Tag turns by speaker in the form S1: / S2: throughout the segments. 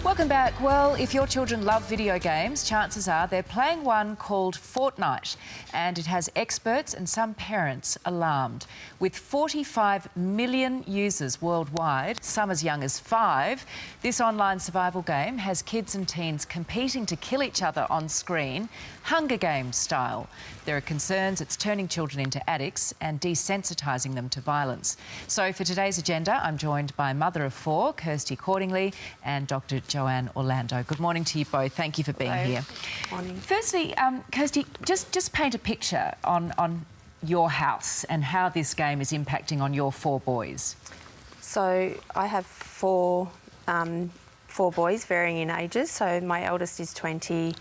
S1: Welcome back. Well, if your children love video games, chances are they're playing one called Fortnite, and it has experts and some parents alarmed. With 45 million users worldwide, some as young as 5, this online survival game has kids and teens competing to kill each other on screen, Hunger Games style. There are concerns it's turning children into addicts and desensitising them to violence. So for today's agenda, I'm joined by mother of 4, Kirsty Cordingley, and Dr. Joanne Orlando. Good morning to you both. Thank you for being here.
S2: Morning.
S1: Firstly, Kirsty, just paint a picture on your house and how this game is impacting on your 4 boys.
S2: So I have four boys, varying in ages. So my eldest is 20,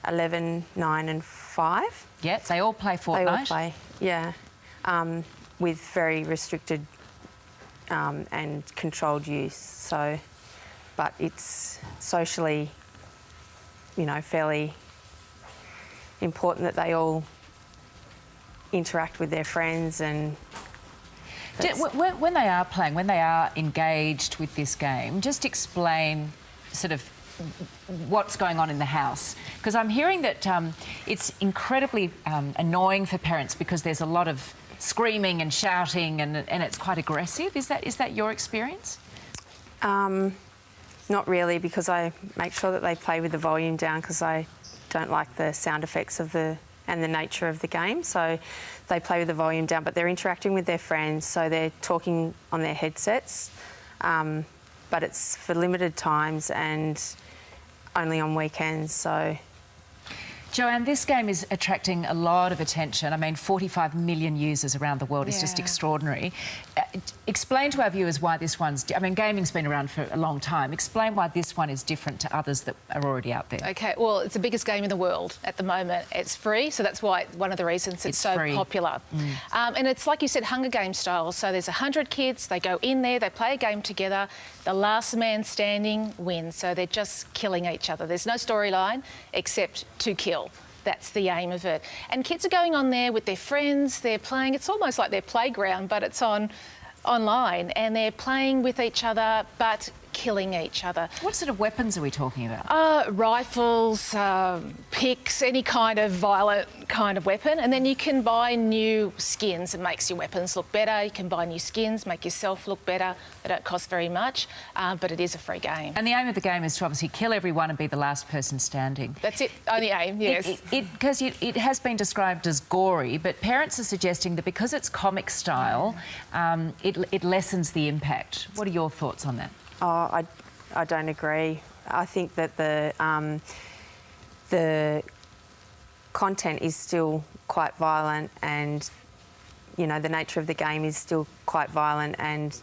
S2: 11, 9 and 5.
S1: Yeah, they all play Fortnite?
S2: They all play, yeah, with very restricted and controlled use. So, but it's socially, you know, fairly important that they all interact with their friends and...
S1: When they are playing, when they are engaged with this game, just explain sort of what's going on in the house. Because I'm hearing that it's incredibly annoying for parents because there's a lot of screaming and shouting and it's quite aggressive. Is that your experience?
S2: Not really, because I make sure that they play with the volume down because I don't like the sound effects of and the nature of the game. So they play with the volume down, but they're interacting with their friends, so they're talking on their headsets. But it's for limited times and only on weekends, so...
S1: Joanne, this game is attracting a lot of attention. I mean, 45 million users around the world is just extraordinary. Explain to our viewers why this one's... I mean, gaming's been around for a long time. Explain why this one is different to others that are already out there.
S3: OK, well, it's the biggest game in the world at the moment. It's free, so that's why one of the reasons it's so
S1: free.
S3: Popular. And it's, like you said, Hunger Games style. So there's 100 kids, they go in there, they play a game together. The last man standing wins, so they're just killing each other. There's no storyline except to kill. That's the aim of it. And kids are going on there with their friends, they're playing. It's almost like their playground, but it's online, and they're playing with each other but killing each other.
S1: What sort of weapons are we talking about?
S3: Rifles, picks, any kind of violent kind of weapon. And then you can buy new skins. It makes your weapons look better. You can buy new skins, make yourself look better. They don't cost very much, but it is a free game.
S1: And the aim of the game is to obviously kill everyone and be the last person standing.
S3: That's it, only aim, yes.
S1: Because it has been described as gory, but parents are suggesting that because it's comic style, it lessens the impact. What are your thoughts on that?
S2: Oh, I don't agree. I think that the content is still quite violent, and, you know, the nature of the game is still quite violent, and,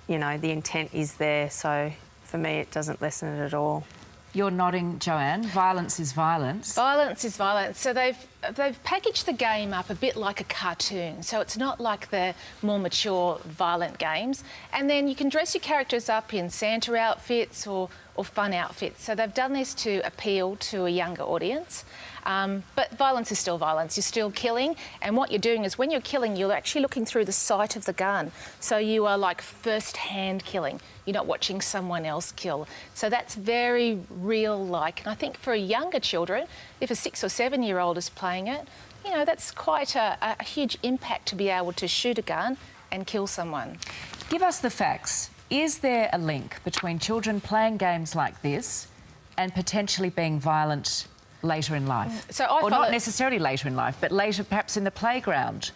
S2: you know, the intent is there. So for me, it doesn't lessen it at all.
S1: You're nodding, Joanne. Violence is violence.
S3: Violence is violence. So they've packaged the game up a bit like a cartoon. So it's not like the more mature, violent games. And then you can dress your characters up in Santa outfits or fun outfits. So they've done this to appeal to a younger audience. But violence is still violence. You're still killing. And what you're doing is when you're killing, you're actually looking through the sight of the gun. So you are like first-hand killing. You're not watching someone else kill. So that's very real-like. And I think for younger children, if a 6 or 7-year-old is playing it, you know, that's quite a huge impact to be able to shoot a gun and kill someone.
S1: Give us the facts. Is there a link between children playing games like this and potentially being violent later in life? Or not necessarily later in life, but later perhaps in the playground?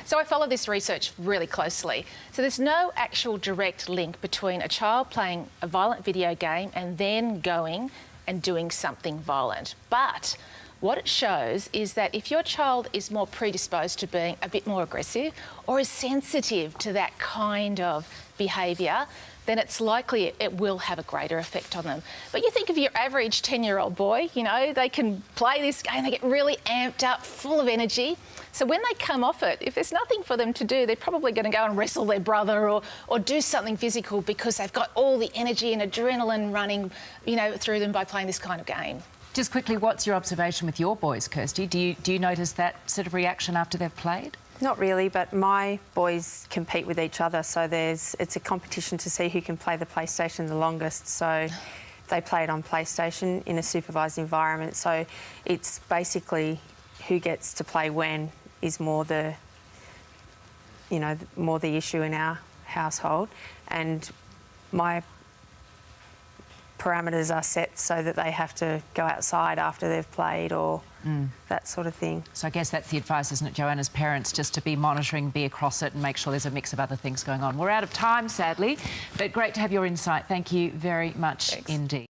S3: So I follow this research really closely. So there's no actual direct link between a child playing a violent video game and then going and doing something violent. But what it shows is that if your child is more predisposed to being a bit more aggressive or is sensitive to that kind of behaviour, then it's likely it will have a greater effect on them. But you think of your average 10-year-old boy, you know, they can play this game, they get really amped up, full of energy. So when they come off it, if there's nothing for them to do, they're probably going to go and wrestle their brother or do something physical because they've got all the energy and adrenaline running, you know, through them by playing this kind of game.
S1: Just quickly, what's your observation with your boys, Kirsty? Do you notice that sort of reaction after they've played?
S2: Not really, but my boys compete with each other, so it's a competition to see who can play the PlayStation the longest. So they play it on PlayStation in a supervised environment. So it's basically who gets to play when is more the issue in our household. And my parameters are set so that they have to go outside after they've played or that sort of thing.
S1: So I guess that's the advice, isn't it, Joanna's parents, just to be monitoring, be across it and make sure there's a mix of other things going on. We're out of time, sadly, but great to have your insight. Thank you very much indeed.